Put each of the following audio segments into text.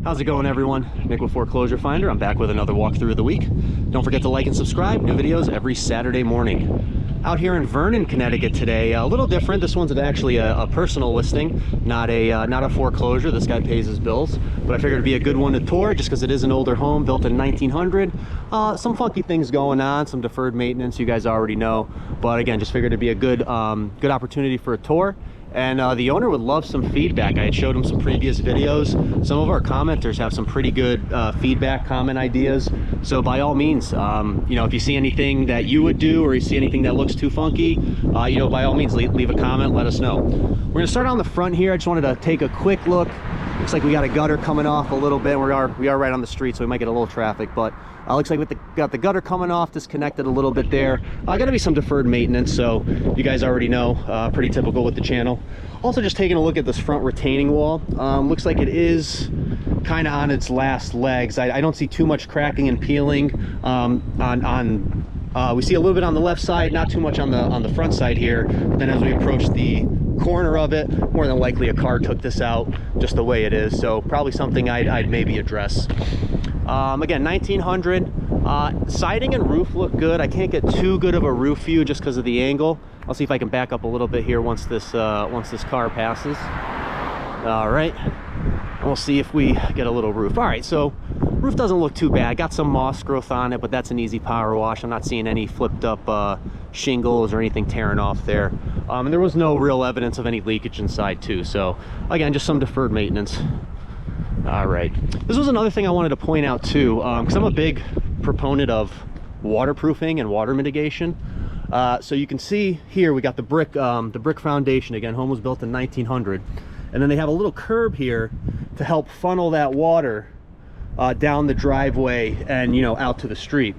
How's it going, everyone? Nick with Foreclosure Finder. I'm back with another walkthrough of the week. Don't forget to like and subscribe. New videos every Saturday morning. Out here in Vernon, Connecticut today, a little different. This one's actually a personal listing, not a foreclosure. This guy pays his bills, but I figured it'd be a good one to tour just because it is an older home built in 1900. Some funky things going on, some deferred maintenance, you guys already know. But again, just figured it'd be a good opportunity for a tour. And the owner would love some feedback. I had showed him some previous videos. Some of our commenters have some pretty good feedback, comment ideas. So by all means, you know, if you see anything that you would do or you see anything that looks too funky, you know, by all means, leave a comment, let us know. We're gonna start on the front here. I just wanted to take a quick look. Looks like we got a gutter coming off a little bit. We are right on the street, so we might get a little traffic, but looks like we got the gutter coming off, disconnected a little bit there. Gotta be some deferred maintenance, so you guys already know, pretty typical with the channel. Also, just taking a look at this front retaining wall. Looks like it is kind of on its last legs. I don't see too much cracking and peeling we see a little bit on the left side, not too much on the front side here. Then as we approach the corner of it, more than likely a car took this out just the way it is, so probably something I'd maybe address. Again, 1900. Siding and roof look good. I can't get too good of a roof view just because of the angle. I'll see if I can back up a little bit here once this car passes. All right, and we'll see if we get a little roof. All right, so roof doesn't look too bad. Got some moss growth on it, but that's an easy power wash. I'm not seeing any flipped up shingles or anything tearing off there. And there was no real evidence of any leakage inside too. So again, just some deferred maintenance. All right, this was another thing I wanted to point out too, because I'm a big proponent of waterproofing and water mitigation. So you can see here we got the brick foundation. Again, home was built in 1900, and then they have a little curb here to help funnel that water down the driveway and, you know, out to the street.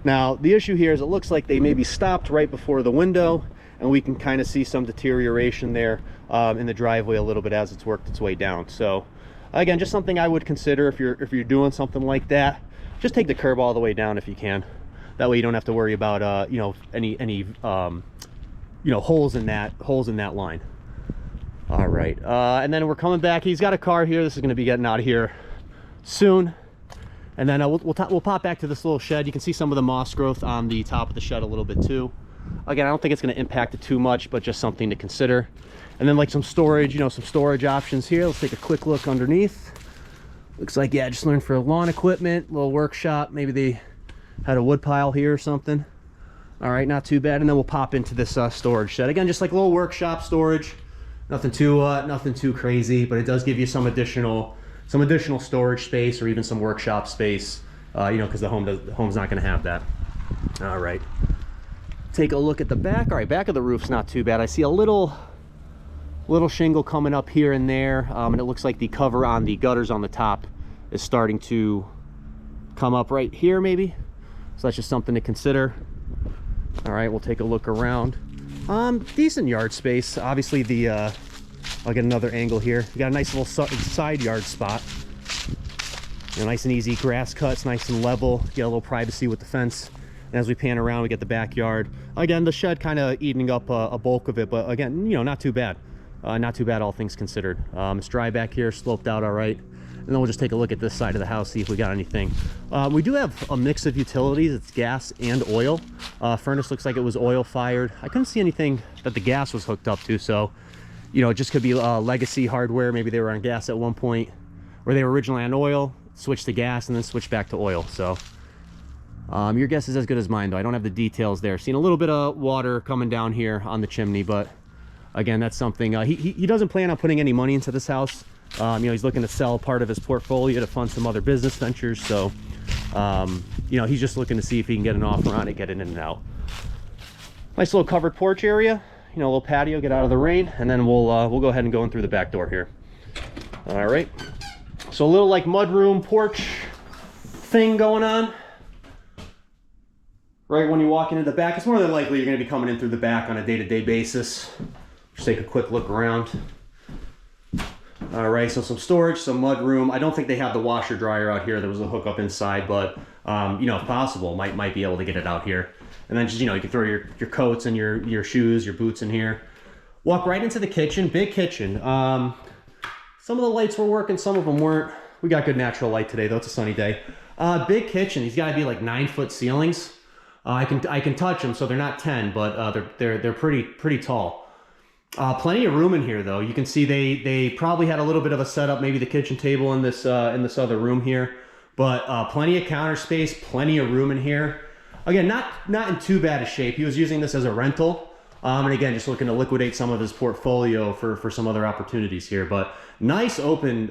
Now the issue here is it looks like they maybe stopped right before the window, and we can kind of see some deterioration there in the driveway a little bit as it's worked its way down. So again, just something I would consider if you're doing something like that. Just take the curb all the way down if you can. That way you don't have to worry about you know, any you know, holes in that line. All right, and then we're coming back. He's got a car here. This is going to be getting out of here soon. And then we'll pop back to this little shed. You can see some of the moss growth on the top of the shed a little bit too. Again, I don't think it's going to impact it too much, but just something to consider. And then like some storage, you know, some storage options here. Let's take a quick look underneath. Looks like, yeah, just learned for lawn equipment, little workshop. Maybe they had a wood pile here or something. All right, not too bad. And then we'll pop into this storage shed. Again, just like a little workshop storage. Nothing too crazy, but it does give you some additional storage space or even some workshop space, you know, because the home's not going to have that. All right, take a look at the back. All right, back of the roof's not too bad. I see a little shingle coming up here and there, and it looks like the cover on the gutters on the top is starting to come up right here maybe, so that's just something to consider. All right, we'll take a look around. Decent yard space. Obviously I'll get another angle here. You got a nice little side yard spot, you know, nice and easy grass cuts, nice and level. Get a little privacy with the fence. And as we pan around, we get the backyard. Again, the shed kind of eating up a bulk of it, but again, you know, not too bad. Not too bad, all things considered. It's dry back here, sloped out all right. And then we'll just take a look at this side of the house, see if we got anything. We do have a mix of utilities. It's gas and oil. Furnace looks like it was oil fired. I couldn't see anything that the gas was hooked up to, so, you know, it just could be legacy hardware. Maybe they were on gas at one point, or they were originally on oil, switched to gas, and then switched back to oil. So your guess is as good as mine, though. I don't have the details there. Seen a little bit of water coming down here on the chimney, but again, that's something he doesn't plan on putting any money into this house. You know, he's looking to sell part of his portfolio to fund some other business ventures. So, you know, he's just looking to see if he can get an offer on it, get it in and out. Nice little covered porch area, you know, a little patio, get out of the rain, and then we'll go ahead and go in through the back door here. All right. So a little like mudroom porch thing going on. Right when you walk into the back, it's more than likely you're going to be coming in through the back on a day-to-day basis. Just take a quick look around. All right, so some storage, some mud room. I don't think they have the washer dryer out here. There was a hookup inside, but you know, if possible, might be able to get it out here. And then just, you know, you can throw your coats and your shoes, your boots in here. Walk right into the kitchen, big kitchen. Some of the lights were working, some of them weren't. We got good natural light today, though. It's a sunny day. Big kitchen. These got to be like 9-foot ceilings. I can touch them, so they're not 10, but they're pretty tall. Plenty of room in here, though. You can see they probably had a little bit of a setup, maybe the kitchen table in this other room here, but plenty of counter space, plenty of room in here. Again, not in too bad a shape. He was using this as a rental, and again, just looking to liquidate some of his portfolio for some other opportunities here. But nice open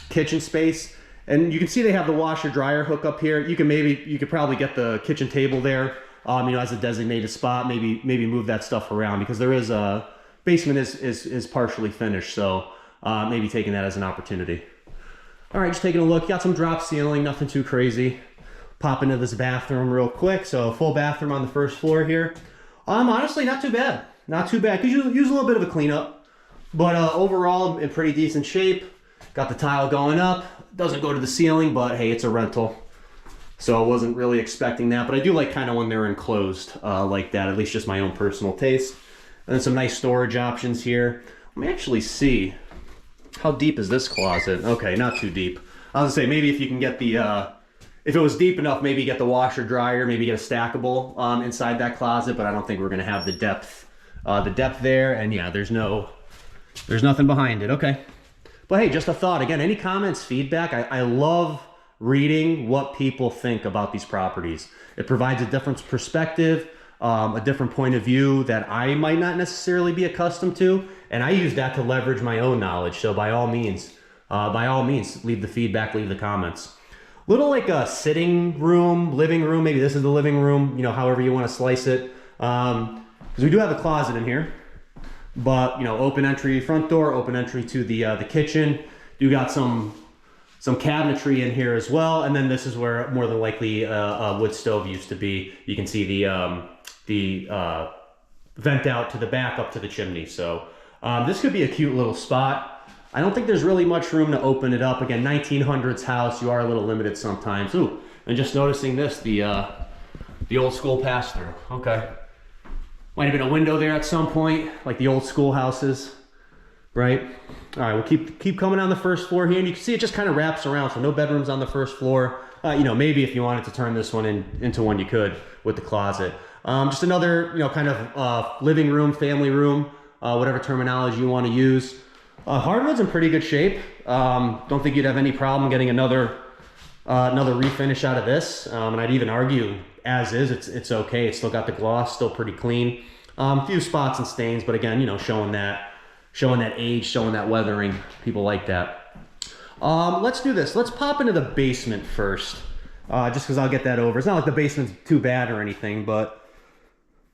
kitchen space, and you can see they have the washer dryer hook up here. You could probably get the kitchen table there, as a designated spot. Maybe move that stuff around because there is a basement is partially finished, so maybe taking that as an opportunity. All right, just taking a look. Got some drop ceiling, nothing too crazy. Pop into this bathroom real quick. So full bathroom on the first floor here. Honestly, not too bad. Not too bad. Could use a little bit of a cleanup, but overall in pretty decent shape. Got the tile going up. Doesn't go to the ceiling, but hey, it's a rental, so I wasn't really expecting that. But I do like kind of when they're enclosed like that. At least just my own personal taste. And then some nice storage options here. Let me actually see. How deep is this closet? Okay, not too deep. I was gonna say maybe if you can get the if it was deep enough, maybe get the washer dryer, maybe get a stackable inside that closet, but I don't think we're gonna have the depth there. And yeah, there's nothing behind it. Okay, but hey, just a thought. Again, any comments, feedback? I love reading what people think about these properties. It provides a different perspective, a different point of view that I might not necessarily be accustomed to, and I use that to leverage my own knowledge. So by all means, leave the feedback, leave the comments. Little like a sitting room, living room. Maybe this is the living room, however you want to slice it. Because we do have a closet in here, but open entry front door, open entry to the kitchen. You got some cabinetry in here as well, and then this is where more than likely a wood stove used to be. You can see the vent out to the back up to the chimney. So this could be a cute little spot. I don't think there's really much room to open it up. Again, 1900s house, you are a little limited sometimes. Ooh, and just noticing this, the old school pass-through. Okay. Might have been a window there at some point, like the old school houses, right? All right, we'll keep coming on the first floor here, and you can see it just kind of wraps around, so no bedrooms on the first floor. Maybe if you wanted to turn this one into one, you could with the closet. Just another, kind of living room, family room, whatever terminology you want to use. Hardwood's in pretty good shape. Don't think you'd have any problem getting another refinish out of this. And I'd even argue as is, it's okay. It's still got the gloss, still pretty clean. A few spots and stains, but again, showing that age, showing that weathering. People like that. Let's do this. Let's pop into the basement first, just because I'll get that over. It's not like the basement's too bad or anything, but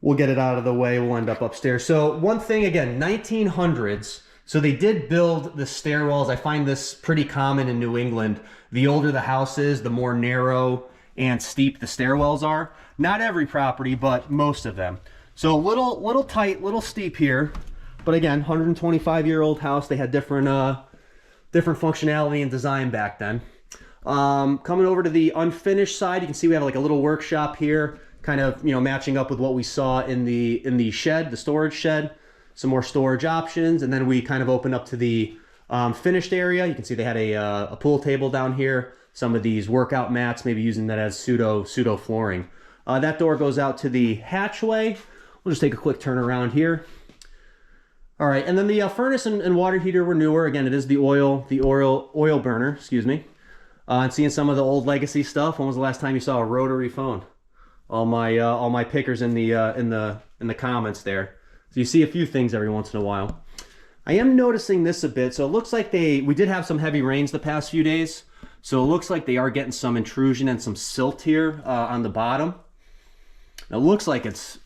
we'll get it out of the way. We'll end up upstairs. So one thing, again, 1900s. So they did build the stairwells. I find this pretty common in New England. The older the house is, the more narrow and steep the stairwells are. Not every property, but most of them. So a little tight, little steep here. But again, 125-year-old house. They had different functionality and design back then. Coming over to the unfinished side, you can see we have like a little workshop here, kind of matching up with what we saw in the shed, the storage shed. Some more storage options, and then we kind of open up to the finished area. You can see they had a pool table down here. Some of these workout mats, maybe using that as pseudo flooring. That door goes out to the hatchway. We'll just take a quick turn around here. All right, and then the furnace and water heater were newer. Again, it is the oil burner. Excuse me. And seeing some of the old legacy stuff. When was the last time you saw a rotary phone? All my pickers in the comments there. So you see a few things every once in a while. I am noticing this a bit. So it looks like we did have some heavy rains the past few days. So it looks like they are getting some intrusion and some silt here on the bottom. It looks like it's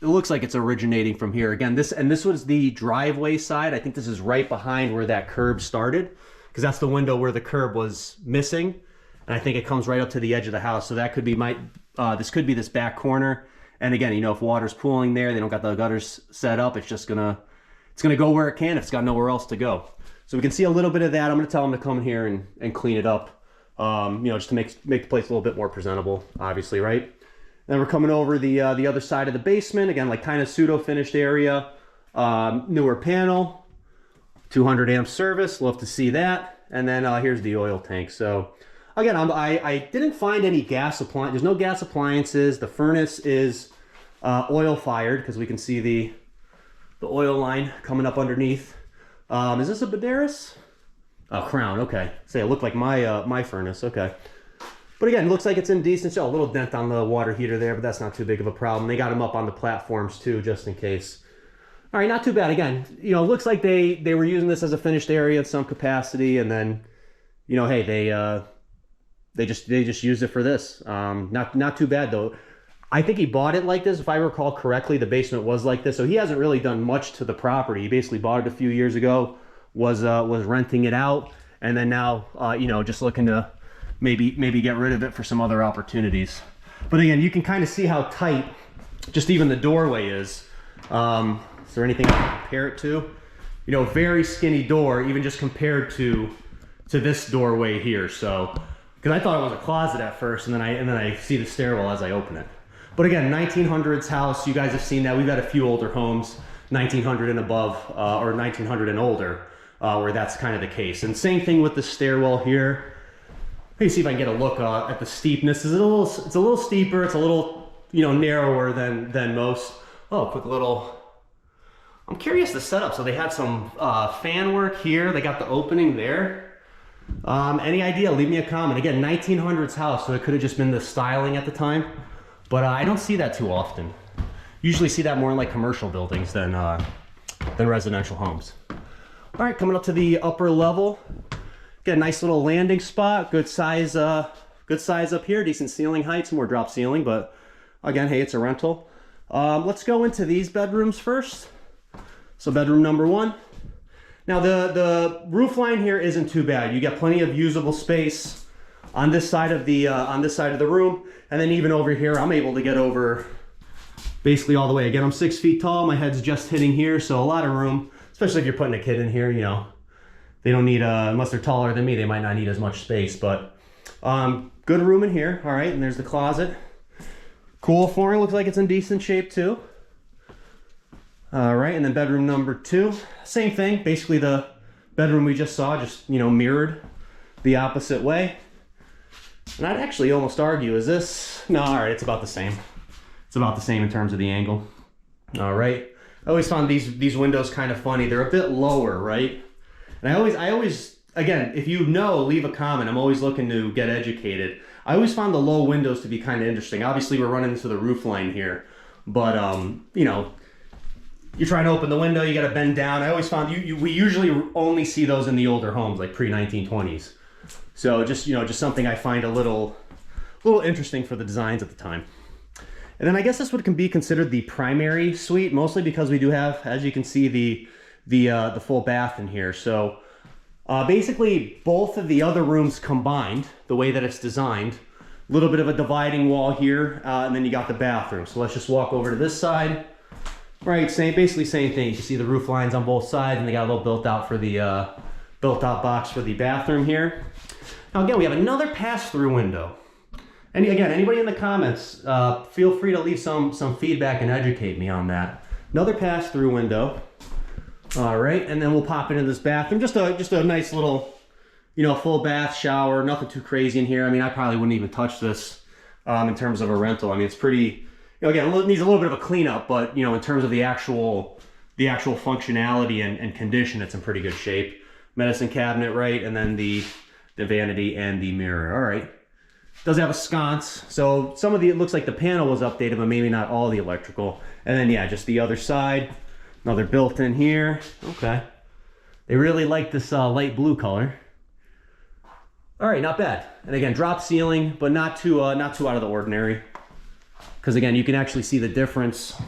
originating from here. Again, this was the driveway side. I think this is right behind where that curb started, because that's the window where the curb was missing. And I think it comes right up to the edge of the house. So that could be this could be this back corner. And again, if water's pooling there, they don't got the gutters set up, it's gonna go where it can if it's got nowhere else to go. So we can see a little bit of that. I'm gonna tell them to come in here and clean it up, just to make the place a little bit more presentable, obviously, right? And then we're coming over the other side of the basement, again, like kind of pseudo finished area, newer panel, 200 amp service, love to see that. and then here's the oil tank. So again, I didn't find any gas appliance. There's no gas appliances. The furnace is oil fired because we can see the oil line coming up underneath. Is this a Badaris? Oh, Crown. Okay. Say it looked like my furnace. Okay. But again, it looks like it's in decent shape. A little dent on the water heater there, but that's not too big of a problem. They got them up on the platforms too, just in case. All right, not too bad. Again, you know, it looks like they were using this as a finished area in some capacity, and then, you know, hey, they just used it for this. Not too bad though. I think he bought it like this, if I recall correctly. The basement was like this, so he hasn't really done much to the property. He basically bought it a few years ago, was renting it out, and then now, you know, just looking to maybe get rid of it for some other opportunities. But again, you can kind of see how tight just even the doorway is. Is there anything I can compare it to? You know, very skinny door, even just compared to this doorway here. So, because I thought it was a closet at first, and then I see the stairwell as I open it. But again, 1900s house. You guys have seen that. We've got a few older homes, 1900 and above, or 1900 and older, where that's kind of the case. And same thing with the stairwell here. Let me see if I can get a look at the steepness. It's a little steeper. It's a little, you know, narrower than most. Oh, quick little. I'm curious the setup. So they had some fan work here. They got the opening there. Any idea? Leave me a comment. Again, 1900s house, so it could have just been the styling at the time, but I don't see that too often. Usually see that more in like commercial buildings than residential homes. All right, coming up to the upper level. Got a nice little landing spot. Good size up here. Decent ceiling height. Some more drop ceiling, but again, hey, it's a rental. Let's go into these bedrooms first. So bedroom number one. Now the roof line here isn't too bad. You get plenty of usable space on this side of the room, and then even over here, I'm able to get over basically all the way. Again, I'm 6 feet tall. My head's just hitting here, so a lot of room, especially if you're putting a kid in here. You know, they don't need unless they're taller than me, they might not need as much space. But good room in here. All right, and there's the closet. Cool flooring. Looks like it's in decent shape too. All right, and then bedroom number two, same thing. Basically the bedroom we just saw, just, you know, mirrored the opposite way. And I'd actually almost argue, is this, no, all right, it's about the same. It's about the same in terms of the angle. All right, I always found these windows kind of funny. They're a bit lower, right? And I always, again, if you know, leave a comment. I'm always looking to get educated. I always found the low windows to be kind of interesting. Obviously, we're running into the roof line here, but you know, you're trying to open the window, you got to bend down. I always found we usually only see those in the older homes, like pre-1920s. So just, you know, just something I find a little interesting for the designs at the time. And then I guess this would be considered the primary suite, mostly because we do have, as you can see, the full bath in here. So basically both of the other rooms combined, the way that it's designed, a little bit of a dividing wall here, and then you got the bathroom. So let's just walk over to this side. Right, basically same thing. You can see the roof lines on both sides, and they got a little built-out box for the bathroom here. Now again, we have another pass-through window. And again, anybody in the comments, feel free to leave some feedback and educate me on that. Another pass-through window. All right, and then we'll pop into this bathroom. Just a nice little, you know, full bath, shower. Nothing too crazy in here. I mean, I probably wouldn't even touch this in terms of a rental. I mean, it's pretty. You know, again, it needs a little bit of a cleanup, but, you know, in terms of the actual functionality and condition, it's in pretty good shape. Medicine cabinet, right, and then the vanity and the mirror. All right, does have a sconce, so some of it looks like the panel was updated, but maybe not all the electrical. And then yeah, just the other side, another built-in here. Okay, they really like this light blue color. All right, not bad. And again, drop ceiling, but not too out of the ordinary. Because again, you can actually see the difference.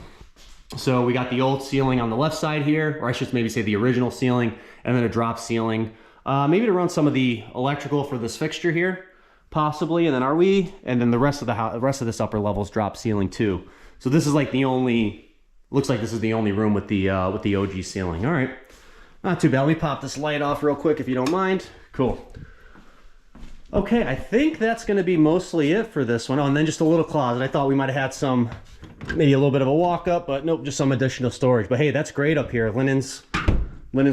So we got the old ceiling on the left side here, or I should maybe say the original ceiling, and then a drop ceiling. Maybe to run some of the electrical for this fixture here, possibly. And then the rest of the rest of this upper level is drop ceiling too. So this is like the only, looks like this is the only room with the OG ceiling. All right, not too bad. Let me pop this light off real quick if you don't mind. Cool. Okay, I think that's going to be mostly it for this one. Oh, and then just a little closet. I thought we might have had maybe a little bit of a walk up, but nope, just some additional storage. But hey, that's great up here. Linens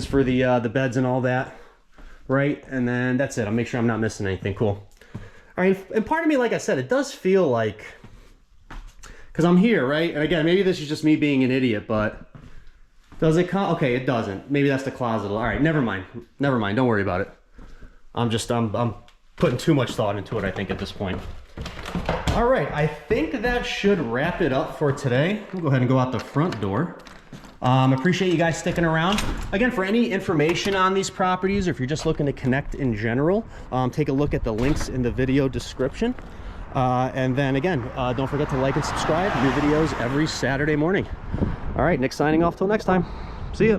for the beds and all that. right? And then that's it. I'll make sure I'm not missing anything. Cool. All right, and part of me, like I said, it does feel like, because I'm here, right? And again, maybe this is just me being an idiot, but does it come? Okay, it doesn't. Maybe that's the closet. All right, never mind. Never mind. Don't worry about it. I'm putting too much thought into it, I think, at this point. All right, I think that should wrap it up for today. We'll go ahead and go out the front door. Appreciate you guys sticking around. Again, for any information on these properties, or if you're just looking to connect in general, take a look at the links in the video description. And then again, don't forget to like and subscribe. New videos every Saturday morning. All right, Nick signing off till next time. See ya.